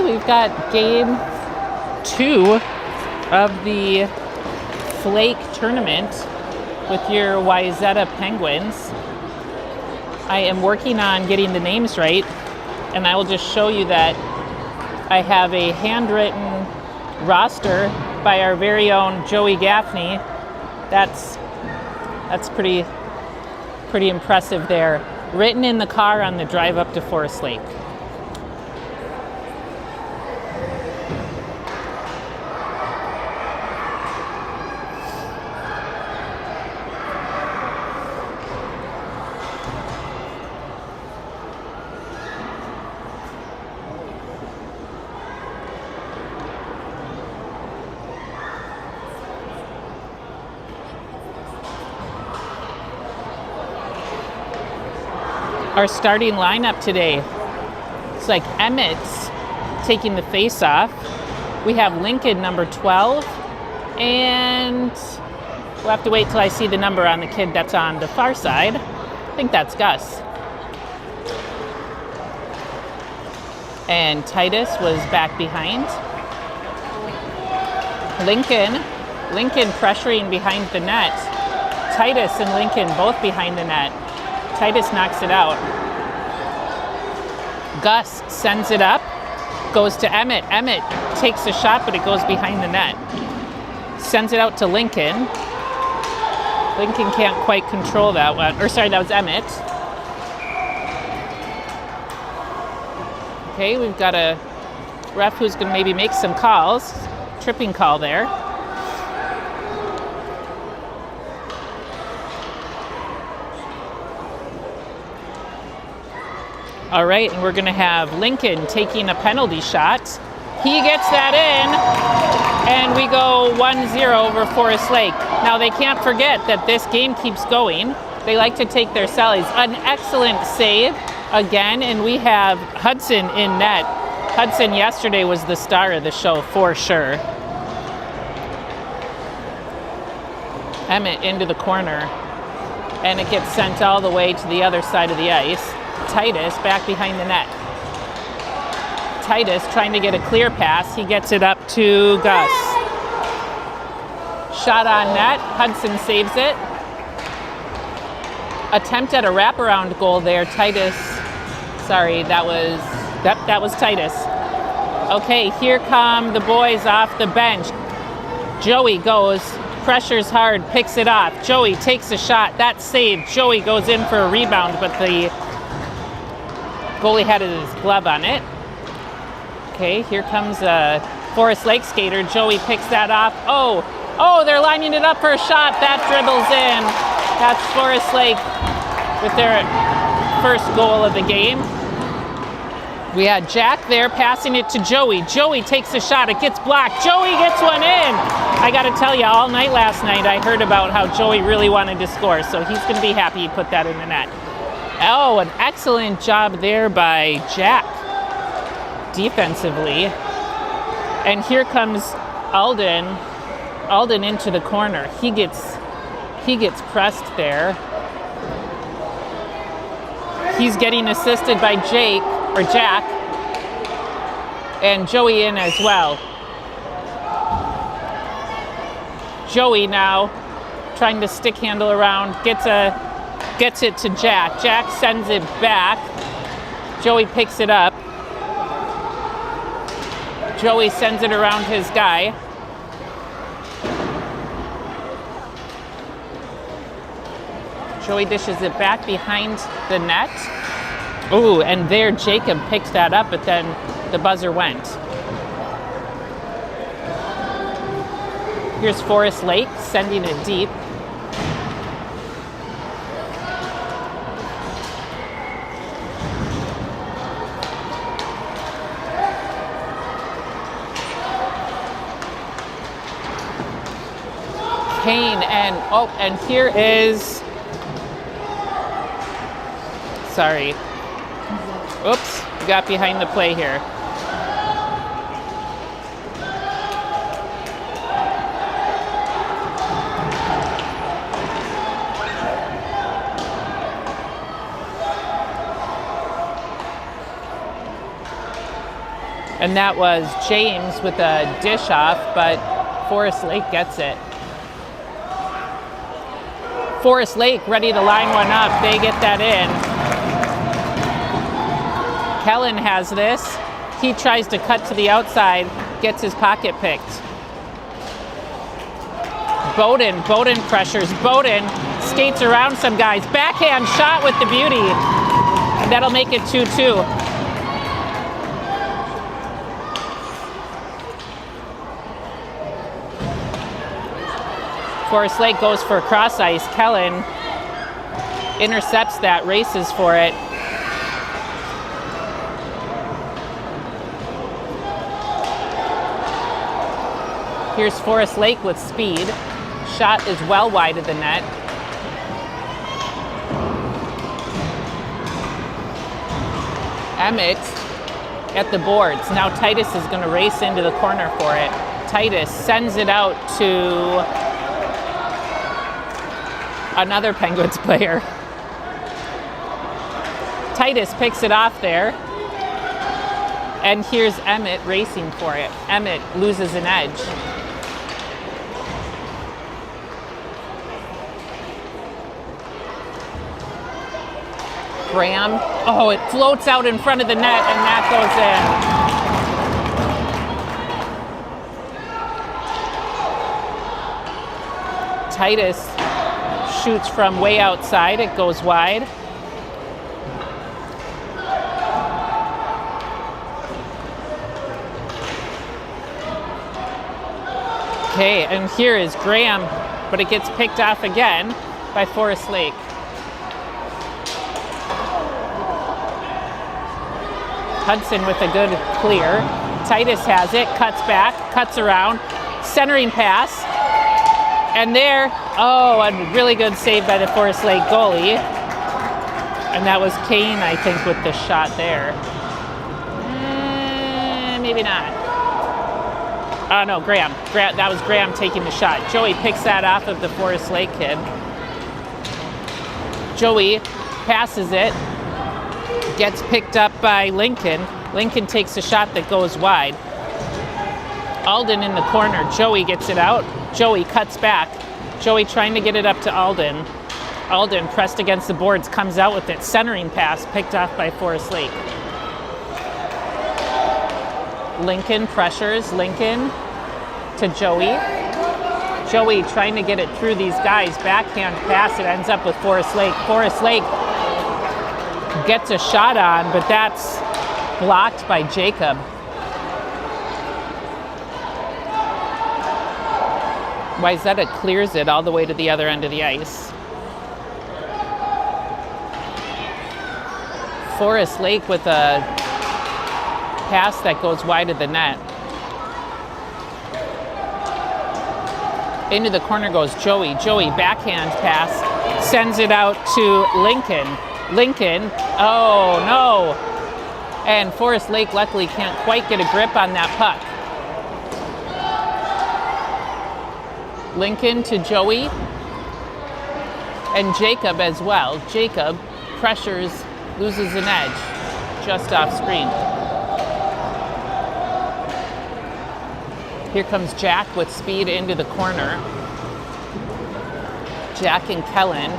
we've got game 2 of the Flake tournament with your Wayzata Penguins. I am working on getting the names right, and I will just show you that I have a handwritten roster by our very own Joey Gaffney. That's pretty impressive there. Written in the car on the drive up to Forest Lake. Our starting lineup today, it's like Emmett's taking the face off. We have Lincoln, number 12, and we'll have to wait till I see the number on the kid that's on the far side. I think that's Gus. And Titus was back behind. Lincoln pressuring behind the net. Titus and Lincoln both behind the net. Titus knocks it out. Gus sends it up, goes to Emmett. Emmett takes a shot, but it goes behind the net. Sends it out to Lincoln. Lincoln can't quite control that one. Or sorry, that was Emmett. Okay, we've got a ref who's going to maybe make some calls. Tripping call there. All right, and we're going to have Lincoln taking a penalty shot. He gets that in, and we go 1-0 over Forest Lake. Now, they can't forget that this game keeps going. They like to take their sallies. An excellent save again, and we have Hudson in net. Hudson yesterday was the star of the show for sure. Emmett into the corner, and it gets sent all the way to the other side of the ice. Titus back behind the net. Titus trying to get a clear pass. He gets it up to Gus. Shot on net. Hudson saves it. Attempt at a wraparound goal there. Titus. Sorry, that was Titus. Okay, here come the boys off the bench. Joey goes, pressures hard, picks it off. Joey takes a shot. That's saved. Joey goes in for a rebound, but the goalie had his glove on it. Okay, here comes a Forest Lake skater. Joey picks that off. Oh, they're lining it up for a shot. That dribbles in. That's Forest Lake with their first goal of the game. We had Jack there passing it to Joey. Joey takes a shot. It gets blocked. Joey gets one in. I got to tell you, all night last night I heard about how Joey really wanted to score, so he's going to be happy he put that in the net. Oh, an excellent job there by Jack defensively. And here comes Alden into the corner. He gets pressed there. He's getting assisted by Jack, and Joey in as well. Joey now trying to stick handle around, gets it to Jack. Jack sends it back. Joey picks it up. Joey sends it around his guy. Joey dishes it back behind the net. Ooh, and there Jacob picks that up, but then the buzzer went. Here's Forest Lake sending it deep. Kane, and here is, sorry. Oops, got behind the play here. And that was James with a dish off, but Forest Lake gets it. Forest Lake ready to line one up. They get that in. Kellen has this. He tries to cut to the outside, gets his pocket picked. Bowden pressures. Bowden skates around some guys. Backhand shot with the beauty. And that'll make it 2-2. Forest Lake goes for cross ice. Kellen intercepts that, races for it. Here's Forest Lake with speed. Shot is well wide of the net. Emmett at the boards. Now Titus is going to race into the corner for it. Titus sends it out to another Penguins player. Titus picks it off there. And here's Emmett racing for it. Emmett loses an edge. Graham. Oh, it floats out in front of the net, and that goes in. Titus shoots from way outside. It goes wide. Okay, and here is Graham, but it gets picked off again by Forest Lake. Hudson with a good clear. Titus has it, cuts back, cuts around, centering pass. And there, oh, a really good save by the Forest Lake goalie. And that was Kane, I think, with the shot there. Maybe not. Oh, no, Graham. That was Graham taking the shot. Joey picks that off of the Forest Lake kid. Joey passes it. Gets picked up by Lincoln. Lincoln takes a shot that goes wide. Alden in the corner. Joey gets it out. Joey cuts back. Joey trying to get it up to Alden. Alden pressed against the boards, comes out with it. Centering pass picked off by Forest Lake. Lincoln pressures. Lincoln to Joey. Joey trying to get it through these guys. Backhand pass. It ends up with Forest Lake. Forest Lake gets a shot on, but that's blocked by Jacob. Wayzata clears it all the way to the other end of the ice. Forest Lake with a pass that goes wide of the net. Into the corner goes Joey. Joey backhand pass, sends it out to Lincoln. Lincoln, oh no. And Forest Lake luckily can't quite get a grip on that puck. Lincoln to Joey. And Jacob as well. Jacob pressures, loses an edge just off screen. Here comes Jack with speed into the corner. Jack and Kellen.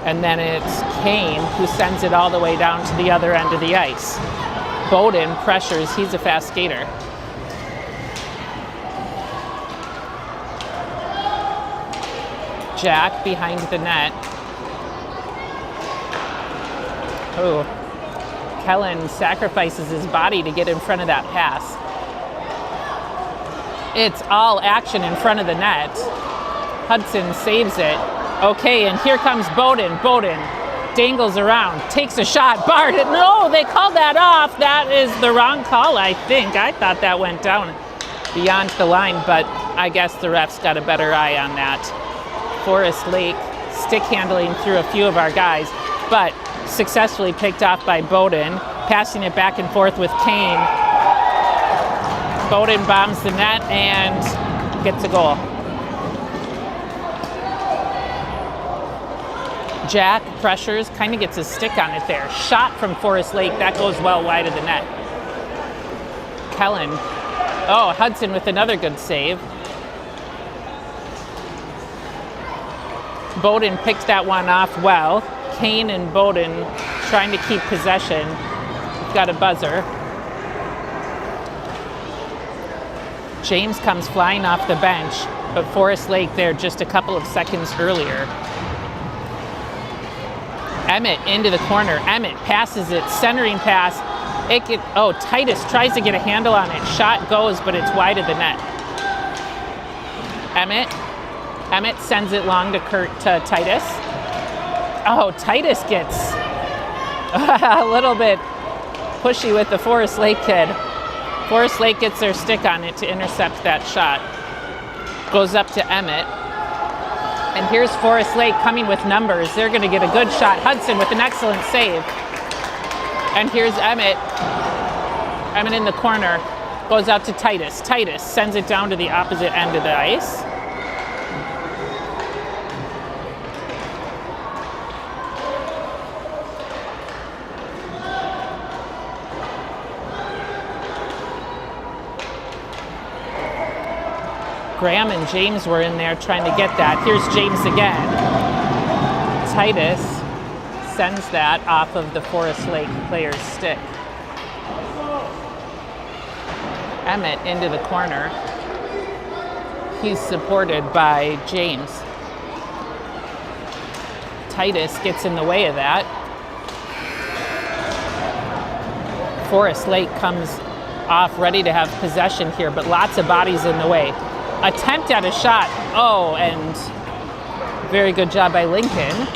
And then it's Kane who sends it all the way down to the other end of the ice. Bowden pressures, he's a fast skater. Jack behind the net. Oh, Kellen sacrifices his body to get in front of that pass. It's all action in front of the net. Hudson saves it. Okay, and here comes Bowden. Bowden dangles around, takes a shot, barred it. No, they called that off. That is the wrong call, I think. I thought that went down beyond the line, but I guess the refs got a better eye on that. Forest Lake stick handling through a few of our guys, but successfully picked off by Bowden, passing it back and forth with Kane. Bowden bombs the net and gets a goal. Jack pressures, kind of gets his stick on it there. Shot from Forest Lake, that goes well wide of the net. Kellen. Oh, Hudson with another good save. Bowden picked that one off well. Kane and Bowden trying to keep possession. We've got a buzzer. James comes flying off the bench, but Forest Lake there just a couple of seconds earlier. Emmett into the corner. Emmett passes it, centering pass. Titus tries to get a handle on it. Shot goes, but it's wide of the net. Emmett sends it long to Titus. Oh, Titus gets a little bit pushy with the Forest Lake kid. Forest Lake gets their stick on it to intercept that shot. Goes up to Emmett. And here's Forest Lake coming with numbers. They're going to get a good shot. Hudson with an excellent save. And here's Emmett. Emmett in the corner. Goes out to Titus. Titus sends it down to the opposite end of the ice. Graham and James were in there trying to get that. Here's James again. Titus sends that off of the Forest Lake player's stick. Emmett into the corner. He's supported by James. Titus gets in the way of that. Forest Lake comes off ready to have possession here, but lots of bodies in the way. Attempt at a shot. Oh, and very good job by Lincoln.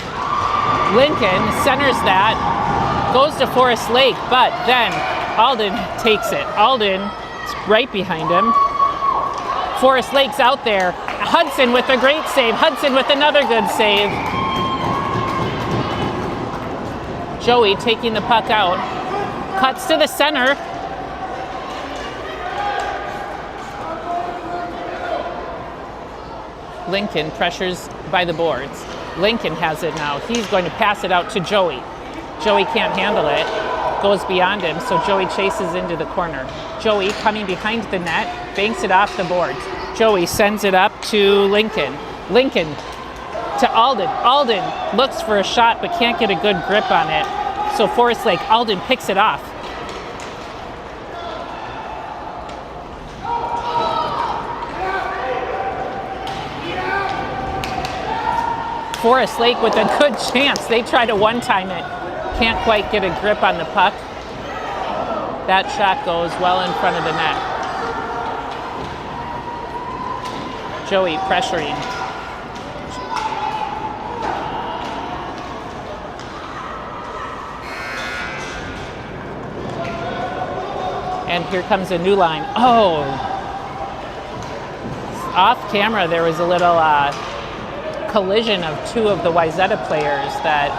Lincoln centers that, goes to Forest Lake, but then Alden takes it. Alden is right behind him. Forest Lake's out there. Hudson with a great save. Hudson with another good save. Joey taking the puck out. Cuts to the center. Lincoln pressures by the boards. Lincoln has it now. He's going to pass it out to Joey. Joey can't handle it. Goes beyond him, so Joey chases into the corner. Joey coming behind the net, banks it off the boards. Joey sends it up to Lincoln. Lincoln to Alden. Alden looks for a shot but can't get a good grip on it. So Forest Lake, Alden picks it off. Forest Lake with a good chance. They try to one-time it. Can't quite get a grip on the puck. That shot goes well in front of the net. Joey pressuring. And here comes a new line. Oh! Off camera, there was a little collision of two of the Wayzata players that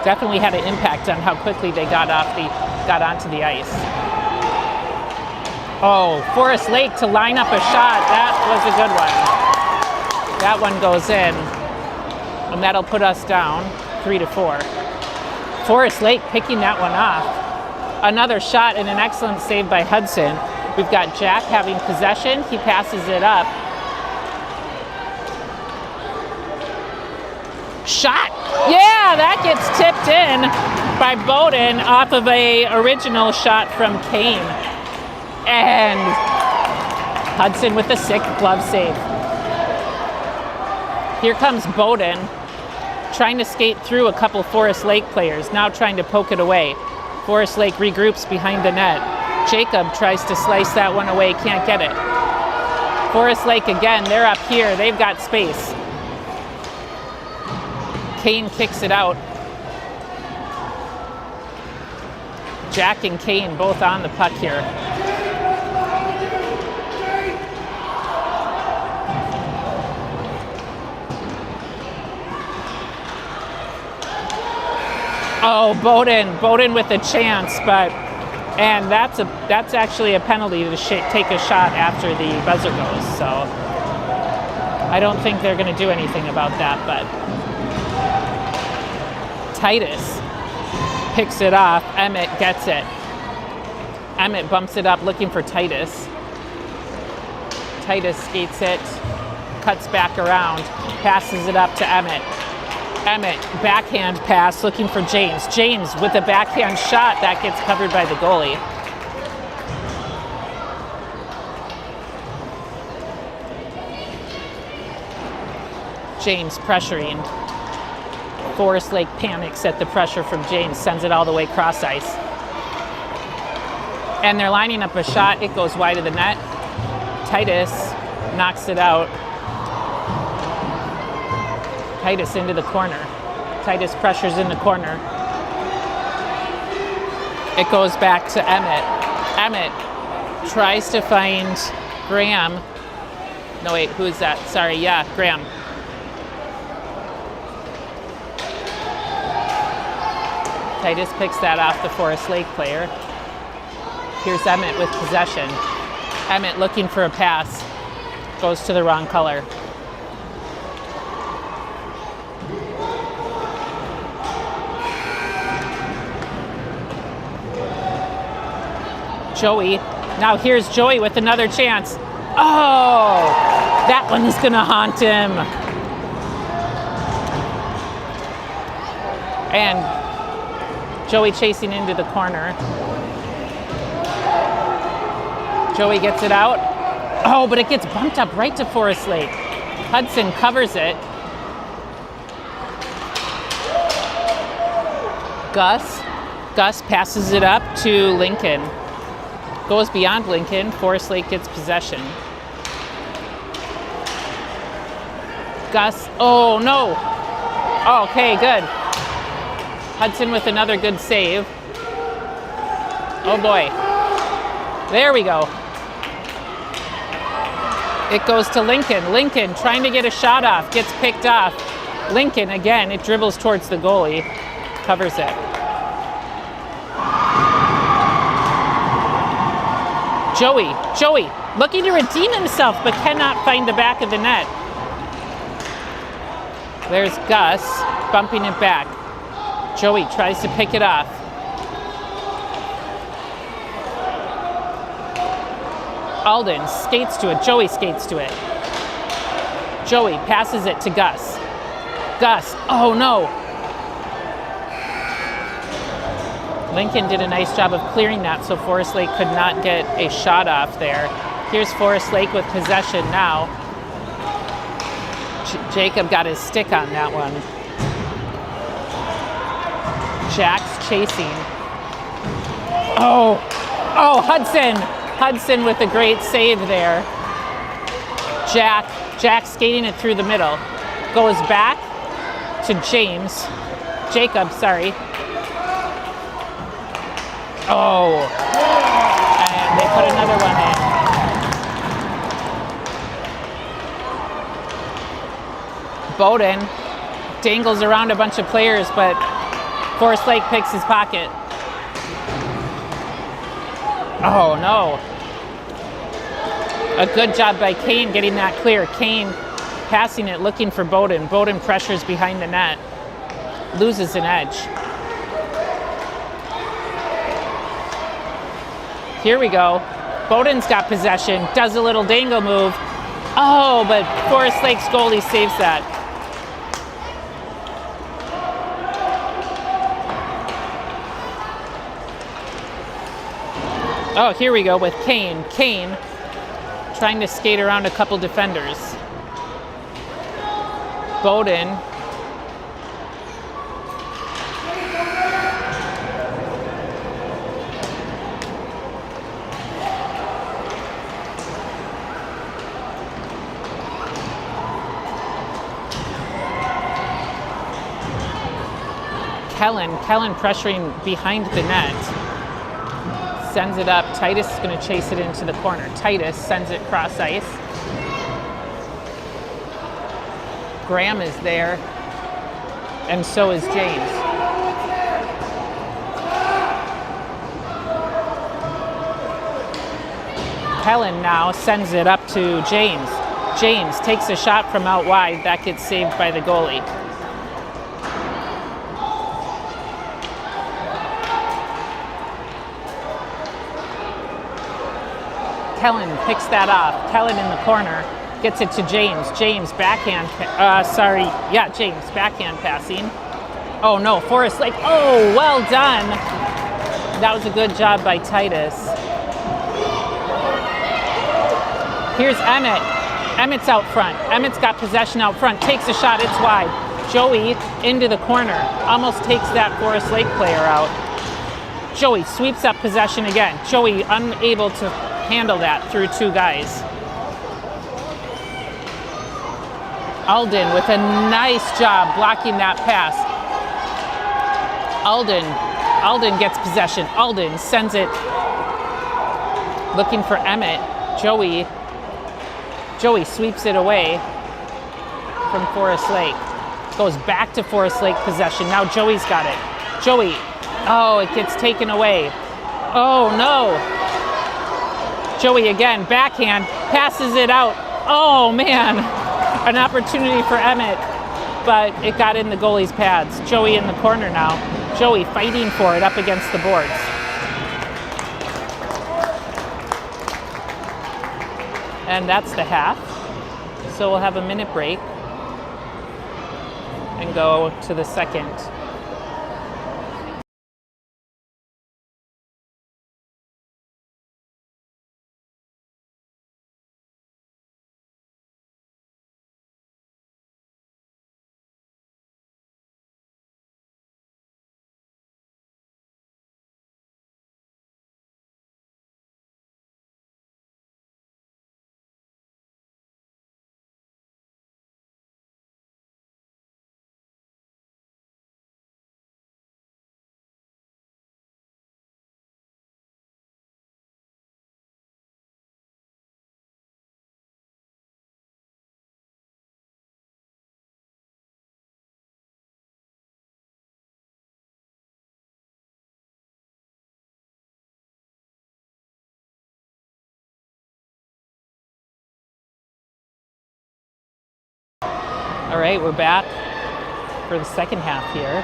definitely had an impact on how quickly they got onto the ice. Oh, Forest Lake to line up a shot. That was a good one. That one goes in, and that'll put us down 3-4. Forest Lake picking that one off. Another shot and an excellent save by Hudson. We've got Jack having possession. He passes it up. Shot! Yeah, that gets tipped in by Bowden off of a original shot from Kane. And Hudson with a sick glove save. Here comes Bowden trying to skate through a couple Forest Lake players, now trying to poke it away. Forest Lake regroups behind the net. Jacob tries to slice that one away, can't get it. Forest Lake again, they're up here, they've got space. Kane kicks it out. Jack and Kane both on the puck here. Oh, Bowden with a chance, and that's actually a penalty to take a shot after the buzzer goes. So I don't think they're going to do anything about that, but Titus picks it off. Emmett gets it. Emmett bumps it up looking for Titus. Titus skates it, cuts back around, passes it up to Emmett. Emmett, backhand pass looking for James. James with a backhand shot that gets covered by the goalie. James pressuring. Forest Lake panics at the pressure from James, sends it all the way cross ice. And they're lining up a shot. It goes wide of the net. Titus knocks it out. Titus into the corner. Titus pressures in the corner. It goes back to Emmett. Emmett tries to find Graham. No, wait, who is that? Sorry, yeah, Graham. Titus picks that off the Forest Lake player. Here's Emmett with possession. Emmett looking for a pass. Goes to the wrong color. Joey. Now here's Joey with another chance. Oh, that one is gonna haunt him. And Joey chasing into the corner. Joey gets it out. Oh, but it gets bumped up right to Forest Lake. Hudson covers it. Gus passes it up to Lincoln. Goes beyond Lincoln. Forest Lake gets possession. Gus, oh no. Oh, okay, good. Hudson with another good save. Oh boy. There we go. It goes to Lincoln. Lincoln trying to get a shot off, gets picked off. Lincoln again, it dribbles towards the goalie, covers it. Joey looking to redeem himself but cannot find the back of the net. There's Gus bumping it back. Joey tries to pick it off. Alden skates to it. Joey skates to it. Joey passes it to Gus. Gus, oh no. Lincoln did a nice job of clearing that so Forest Lake could not get a shot off there. Here's Forest Lake with possession now. Jacob got his stick on that one. Jack's chasing. Oh, Hudson. Hudson with a great save there. Jack skating it through the middle. Goes back to Jacob, sorry. Oh, and they put another one in. Bowden dangles around a bunch of players, but Forest Lake picks his pocket. Oh no. A good job by Kane getting that clear. Kane passing it, looking for Bowden. Bowden pressures behind the net. Loses an edge. Here we go. Bowden's got possession, does a little dangle move. Oh, but Forest Lake's goalie saves that. Oh, here we go with Kane. Kane trying to skate around a couple defenders. Bowden. Kellen pressuring behind the net. Sends it up. Titus is going to chase it into the corner. Titus sends it cross ice. Graham is there, and so is James. Kellen now sends it up to James. James takes a shot from out wide. That gets saved by the goalie. Kellen picks that off. Kellen in the corner gets it to James. James backhand, James backhand passing. Oh no, Forest Lake. Oh, well done. That was a good job by Titus. Here's Emmett. Emmett's out front. Emmett's got possession out front. Takes a shot. It's wide. Joey into the corner. Almost takes that Forest Lake player out. Joey sweeps up possession again. Joey unable to handle that through two guys. Alden with a nice job blocking that pass. Alden gets possession. Alden sends it looking for Emmett. Joey sweeps it away from Forest Lake. Goes back to Forest Lake possession. Now Joey's got it. Joey, it gets taken away. Oh no. Joey again, backhand, passes it out. Oh man, an opportunity for Emmett, but it got in the goalie's pads. Joey in the corner now. Joey fighting for it up against the boards. And that's the half. So we'll have a minute break and go to the second. All right, we're back for the second half here.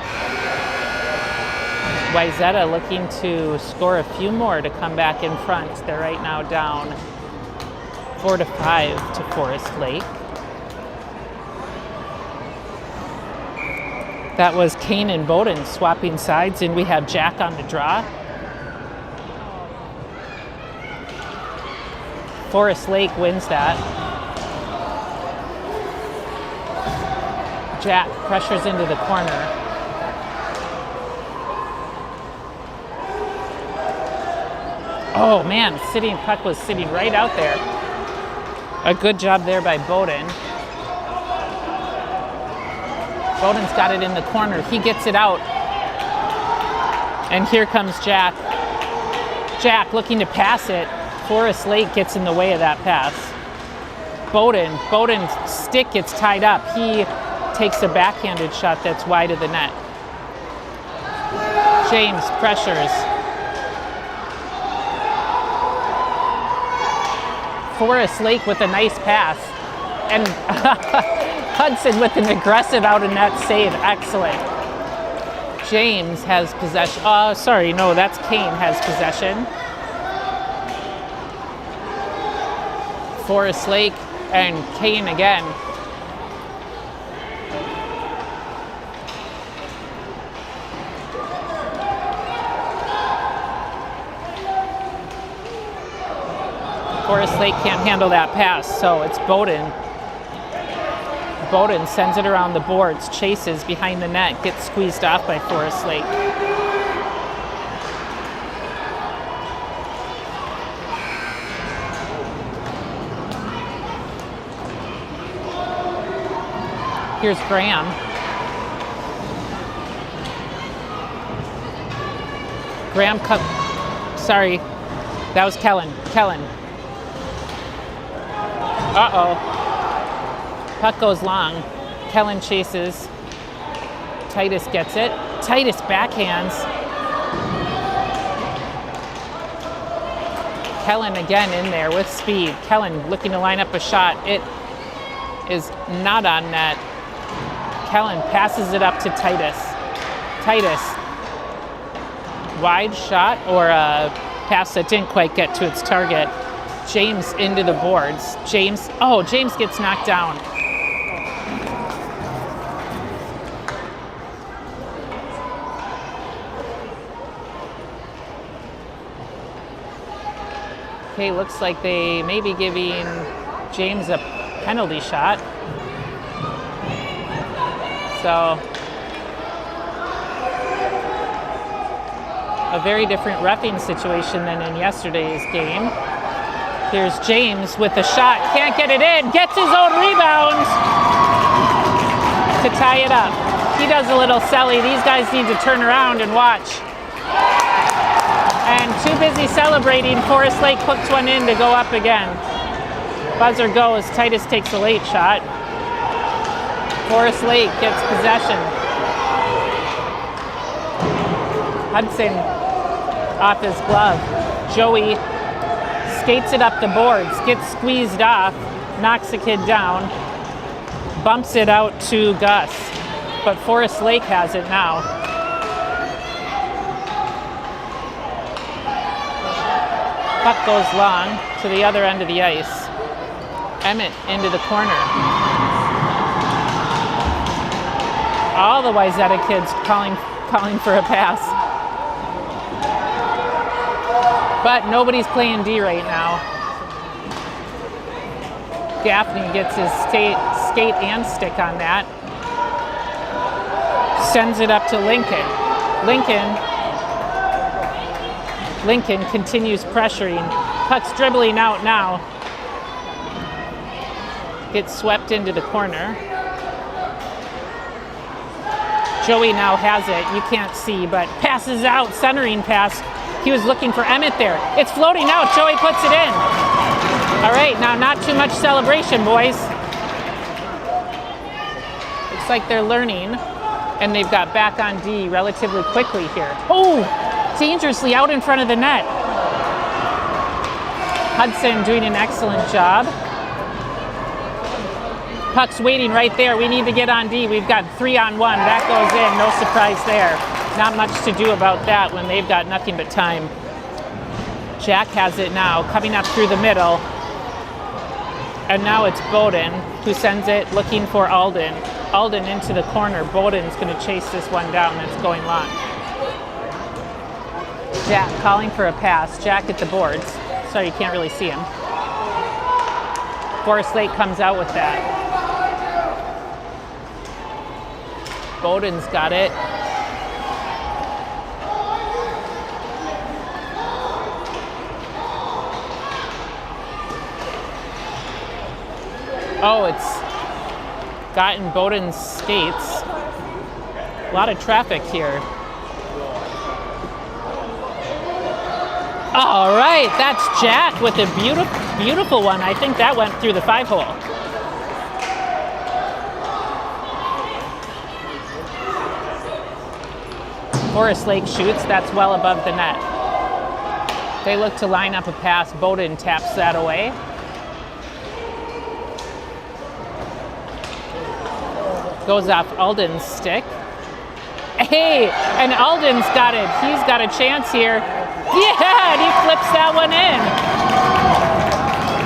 Wayzata looking to score a few more to come back in front. They're right now down 4-5 to Forest Lake. That was Kane and Bowden swapping sides, and we have Jack on the draw. Forest Lake wins that. Jack pressures into the corner. Oh man, puck was sitting right out there. A good job there by Bowden. Bowden's got it in the corner. He gets it out. And here comes Jack. Jack looking to pass it. Forest Lake gets in the way of that pass. Bowden's stick gets tied up. He takes a backhanded shot that's wide of the net. James pressures. Forest Lake with a nice pass. And Hudson with an aggressive out of net save. Excellent. James has possession. That's Kane has possession. Forest Lake and Kane again. Forest Lake can't handle that pass, so it's Bowden. Bowden sends it around the boards, chases behind the net, gets squeezed off by Forest Lake. Here's Graham. Sorry, that was Kellen. Puck goes long. Kellen chases. Titus gets it. Titus backhands. Kellen again in there with speed. Kellen looking to line up a shot. It is not on net. Kellen passes it up to Titus. Titus, wide shot or a pass that didn't quite get to its target. James into the boards. James gets knocked down. Okay, looks like they may be giving James a penalty shot. So, a very different reffing situation than in yesterday's game. Here's James with the shot, can't get it in, gets his own rebound to tie it up. He does a little selly. These guys need to turn around and watch. And too busy celebrating, Forest Lake hooks one in to go up again. Buzzer goes, Titus takes a late shot. Forest Lake gets possession. Hudson off his glove. Joey skates it up the boards, gets squeezed off, knocks the kid down, bumps it out to Gus. But Forest Lake has it now. Puck goes long to the other end of the ice. Emmett into the corner. All the Wayzata kids calling for a pass. But nobody's playing D right now. Gaffney gets his skate and stick on that. Sends it up to Lincoln. Lincoln continues pressuring. Puck's dribbling out now. Gets swept into the corner. Joey now has it. You can't see, but passes out, centering pass. He was looking for Emmett there. It's floating out. Joey puts it in. All right, now not too much celebration, boys. Looks like they're learning, and they've got back on D relatively quickly here. Oh, dangerously out in front of the net. Hudson doing an excellent job. Puck's waiting right there. We need to get on D. We've got 3-on-1. That goes in. No surprise there. Not much to do about that when they've got nothing but time. Jack has it now, coming up through the middle. And now it's Bowden who sends it looking for Alden. Alden into the corner. Bowden's going to chase this one down. That's going long. Jack calling for a pass. Jack at the boards. Sorry, you can't really see him. Forest Lake comes out with that. Bowden's got it. Oh, it's gotten Bowden's skates. A lot of traffic here. All right, that's Jack with a beautiful one. I think that went through the 5-hole. Forest Lake shoots, that's well above the net. They look to line up a pass. Bowden taps that away. Goes off Alden's stick. Hey, and Alden's got it. He's got a chance here. Yeah, and he flips that one in.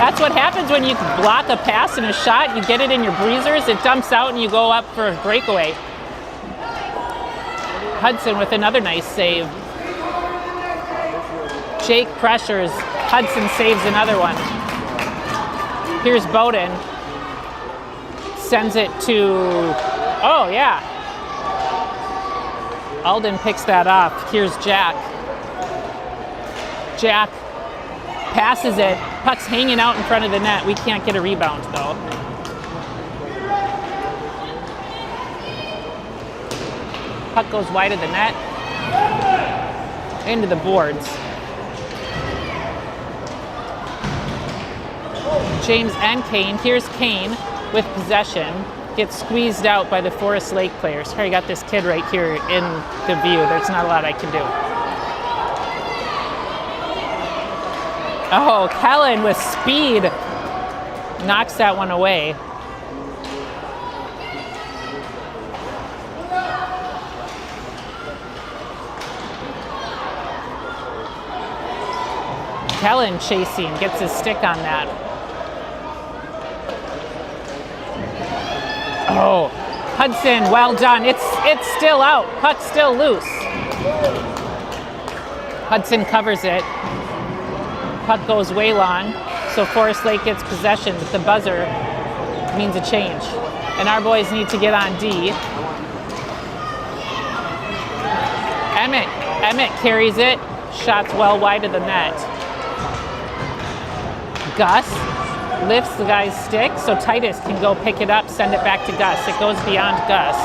That's what happens when you block a pass and a shot. You get it in your breezers, it dumps out, and you go up for a breakaway. Hudson with another nice save. Jake pressures. Hudson saves another one. Here's Bowden. Sends it to, oh yeah. Alden picks that off. Here's Jack. Jack passes it. Puck's hanging out in front of the net. We can't get a rebound though. Puck goes wide of the net. Into the boards. James and Kane. Here's Kane with possession. Gets squeezed out by the Forest Lake players. Sorry, I got this kid right here in the view. There's not a lot I can do. Oh, Kellen with speed knocks that one away. Kellen chasing, gets his stick on that. Oh, Hudson, well done. It's still out. Puck's still loose. Hudson covers it. Puck goes way long, so Forest Lake gets possession, but the buzzer means a change. And our boys need to get on D. Emmett carries it. Shots well wide of the net. Gus lifts the guy's stick so Titus can go pick it up, send it back to Gus. It goes beyond Gus.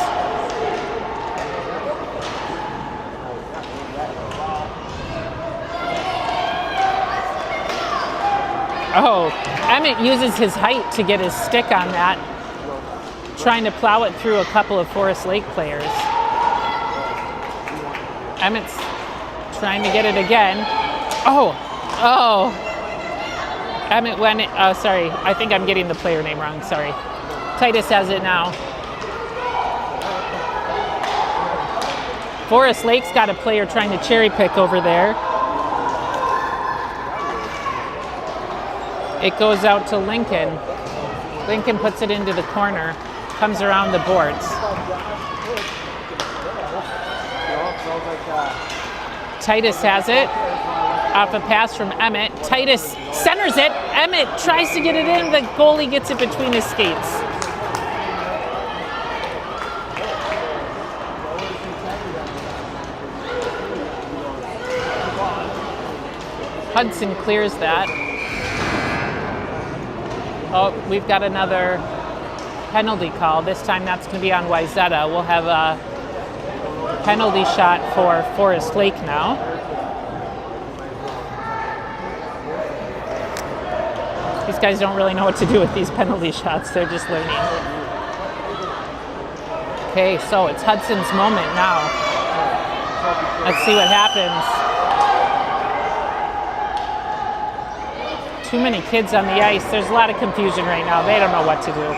Oh, Emmett uses his height to get his stick on that, trying to plow it through a couple of Forest Lake players. Emmett's trying to get it again. Oh. Emmett went, sorry, I think I'm getting the player name wrong, sorry. Titus has it now. Forest Lake's got a player trying to cherry pick over there. It goes out to Lincoln. Lincoln puts it into the corner, comes around the boards. Titus has it, off a pass from Emmett. Titus centers it. Emmett tries to get it in. The goalie gets it between his skates. Hudson clears that. Oh, we've got another penalty call. This time that's going to be on Wayzata. We'll have a penalty shot for Forest Lake now. These guys don't really know what to do with these penalty shots. They're just learning. Okay, so it's Hudson's moment now. Let's see what happens. Too many kids on the ice. There's a lot of confusion right now. They don't know what to do.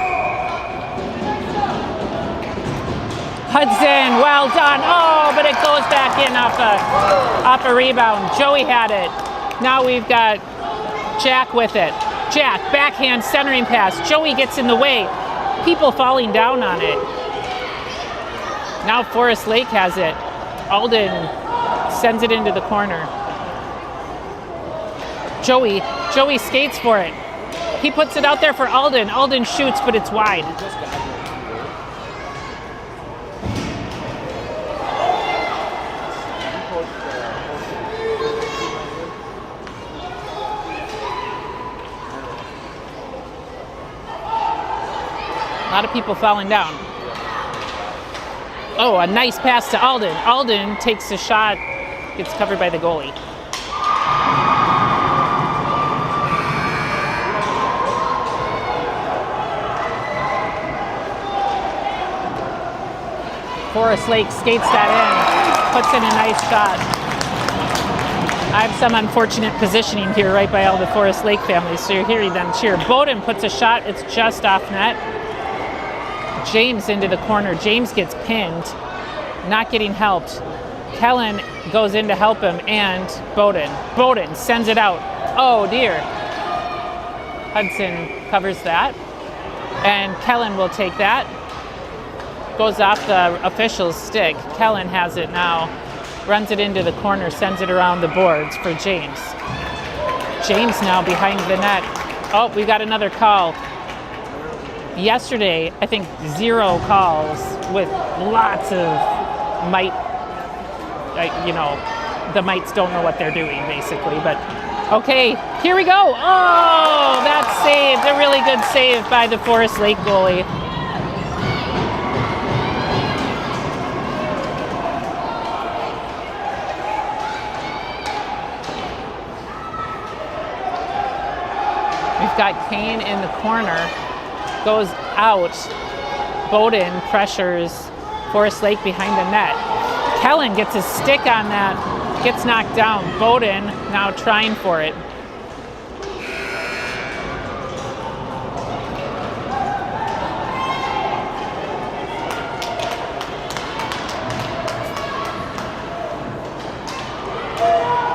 Hudson, well done. Oh, but it goes back in off a rebound. Joey had it. Now we've got Jack with it. Jack, backhand centering pass. Joey gets in the way. People falling down on it. Now Forest Lake has it. Alden sends it into the corner. Joey skates for it. He puts it out there for Alden. Alden shoots, but it's wide. A lot of people falling down. Oh, a nice pass to Alden. Alden takes a shot, gets covered by the goalie. Forest Lake skates that in, puts in a nice shot. I have some unfortunate positioning here right by all the Forest Lake families, so you're hearing them cheer. Bowden puts a shot, it's just off net. James into the corner. James gets pinned, not getting helped. Kellen goes in to help him, and Bowden sends it out. Oh dear. Hudson covers that, and Kellen will take that. Goes off the official's stick. Kellen has it now. Runs it into the corner, sends it around the boards for James. James now behind the net. Oh, we got another call. Yesterday, I think 0 calls with lots of mite. The mites don't know what they're doing, basically. But okay, here we go. Oh, that's saved. A really good save by the Forest Lake goalie. We've got Kane in the corner, goes out. Bowden pressures Forest Lake behind the net. Kellen gets his stick on that, gets knocked down. Bowden now trying for it.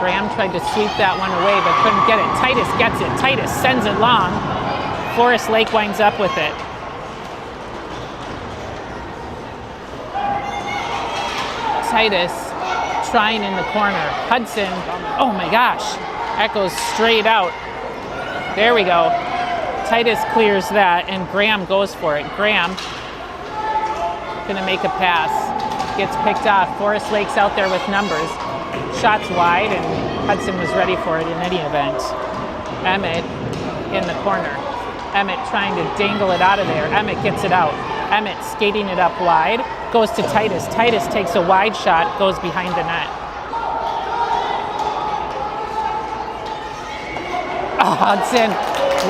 Graham tried to sweep that one away, but couldn't get it. Titus gets it. Titus sends it long. Forest Lake winds up with it. Titus trying in the corner. Hudson, oh my gosh, that goes straight out. There we go. Titus clears that, and Graham goes for it. Graham gonna make a pass. Gets picked off. Forest Lake's out there with numbers. Shots wide, and Hudson was ready for it in any event. Emmett in the corner. Emmett trying to dangle it out of there. Emmett gets it out. Emmett skating it up wide. Goes to Titus. Titus takes a wide shot, goes behind the net. Oh, Hudson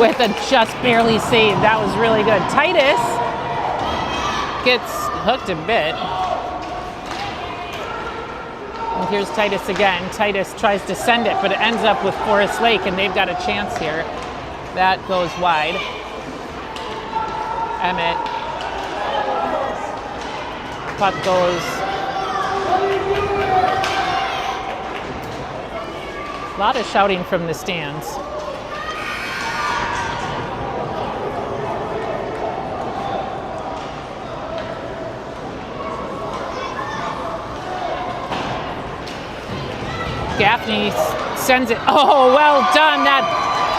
with a just barely save. That was really good. Titus gets hooked a bit. And here's Titus again. Titus tries to send it, but it ends up with Forest Lake, and they've got a chance here. That goes wide. Emmett. Puck goes. A lot of shouting from the stands. Gaffney sends it. Oh, well done. That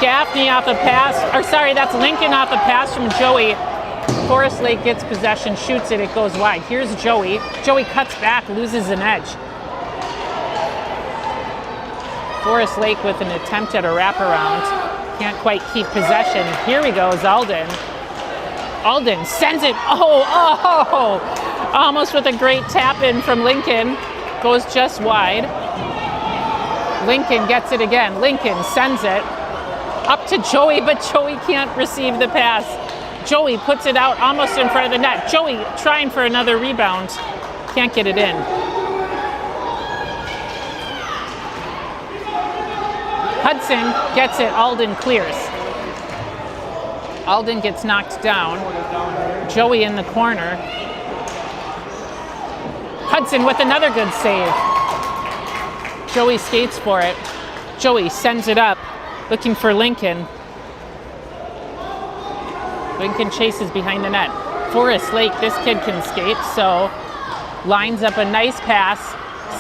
Gaffney off a pass. Or sorry, that's Lincoln off a pass from Joey. Forest Lake gets possession, shoots it, it goes wide. Here's Joey. Joey cuts back, loses an edge. Forest Lake with an attempt at a wraparound. Can't quite keep possession. Here we go, Alden. Alden sends it. Oh! Almost with a great tap in from Lincoln. Goes just wide. Lincoln gets it again. Lincoln sends it up to Joey, but Joey can't receive the pass. Joey puts it out almost in front of the net. Joey trying for another rebound. Can't get it in. Hudson gets it. Alden clears. Alden gets knocked down. Joey in the corner. Hudson with another good save. Joey skates for it. Joey sends it up, looking for Lincoln. Lincoln chases behind the net. Forest Lake, this kid can skate, so lines up a nice pass.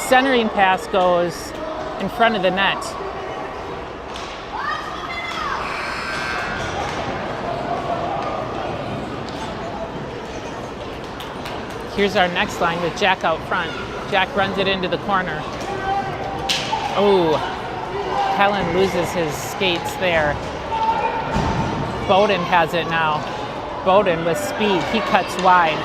Centering pass goes in front of the net. Here's our next line with Jack out front. Jack runs it into the corner. Oh, Kellen loses his skates there. Bowden has it now. Bowden with speed, he cuts wide.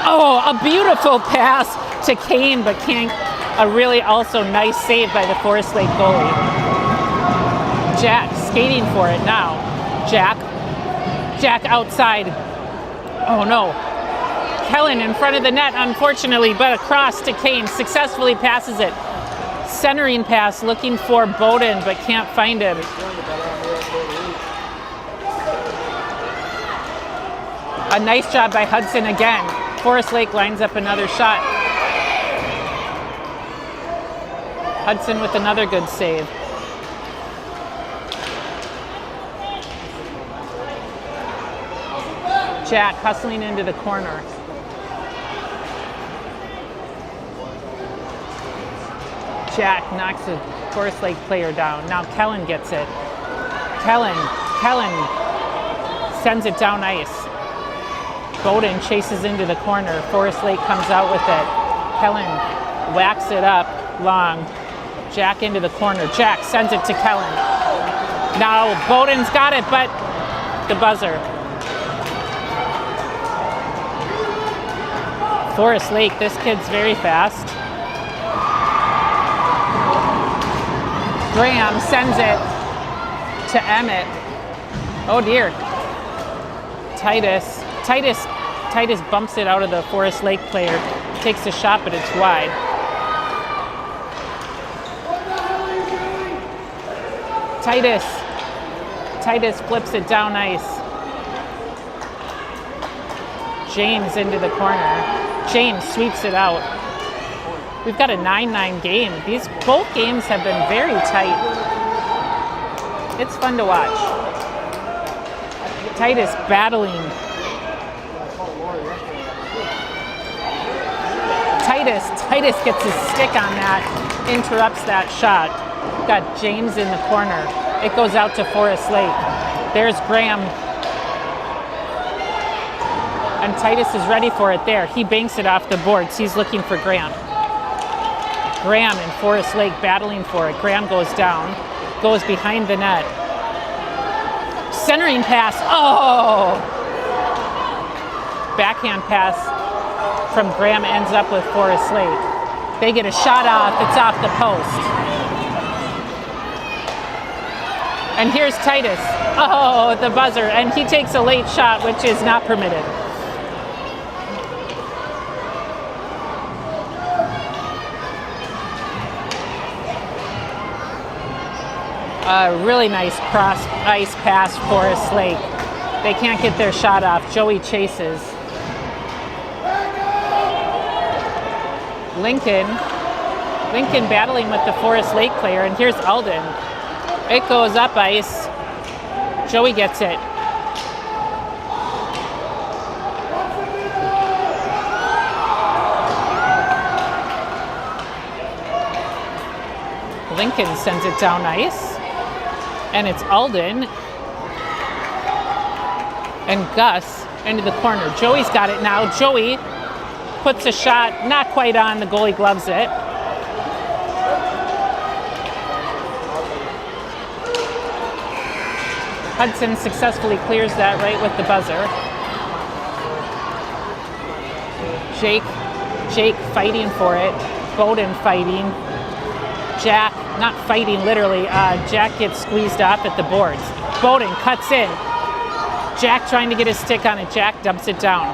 Oh, a beautiful pass to Kane, but can't. A really also nice save by the Forest Lake goalie. Jack skating for it now. Jack outside. Oh no. Kellen in front of the net, unfortunately, but across to Kane, successfully passes it. Centering pass looking for Bowden, but can't find him. A nice job by Hudson again. Forest Lake lines up another shot. Hudson with another good save. Jack hustling into the corner. Jack knocks a Forest Lake player down. Now Kellen gets it. Kellen sends it down ice. Bowden chases into the corner. Forest Lake comes out with it. Kellen whacks it up long. Jack into the corner. Jack sends it to Kellen. Now Bowden's got it, but the buzzer. Forest Lake, this kid's very fast. Graham sends it to Emmett. Oh dear. Titus bumps it out of the Forest Lake player. Takes a shot, but it's wide. Titus flips it down ice. James into the corner. James sweeps it out. We've got a 9-9 game. Both games have been very tight. It's fun to watch. Titus battling. Titus gets his stick on that, interrupts that shot. Got James in the corner. It goes out to Forest Lake. There's Graham. And Titus is ready for it there. He banks it off the boards. He's looking for Graham. Graham and Forest Lake battling for it. Graham goes down, goes behind the net. Centering pass. Oh! Backhand pass from Graham ends up with Forest Lake. They get a shot off. It's off the post. And here's Titus. Oh, the buzzer. And he takes a late shot, which is not permitted. A really nice cross-ice pass, Forest Lake. They can't get their shot off. Joey chases. Lincoln battling with the Forest Lake player, and here's Alden. It goes up ice. Joey gets it. Lincoln sends it down ice. And it's Alden and Gus into the corner. Joey's got it now. Joey puts a shot, not quite on. The goalie gloves it. Hudson successfully clears that right with the buzzer. Jake fighting for it. Bowden fighting. Jack, not fighting literally, Jack gets squeezed off at the boards. Bowden cuts in. Jack trying to get his stick on it. Jack dumps it down.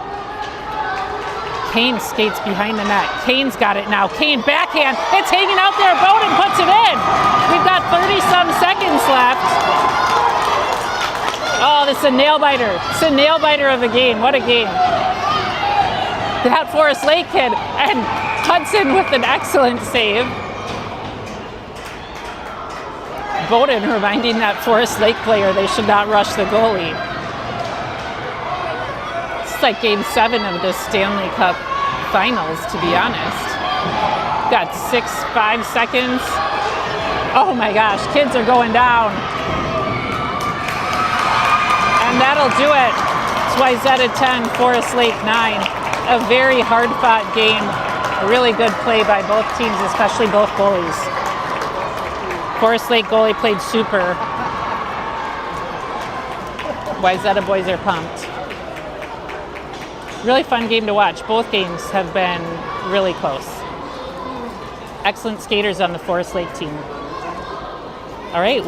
Kane skates behind the net. Kane's got it now. Kane backhand. It's hanging out there. Bowden puts it in. We've got 30-some seconds left. Oh, this is a nail-biter. It's a nail-biter of a game. What a game. That Forest Lake kid. And Hudson with an excellent save. Bowden reminding that Forest Lake player they should not rush the goalie. It's like Game 7 of the Stanley Cup Finals, to be honest. Got 5 seconds. Oh my gosh, kids are going down. And that'll do it. It's Wayzata 10, Forest Lake 9. A very hard-fought game. A really good play by both teams, especially both goalies. Forest Lake goalie played super. Wayzata boys are pumped. Really fun game to watch. Both games have been really close. Excellent skaters on the Forest Lake team. All right.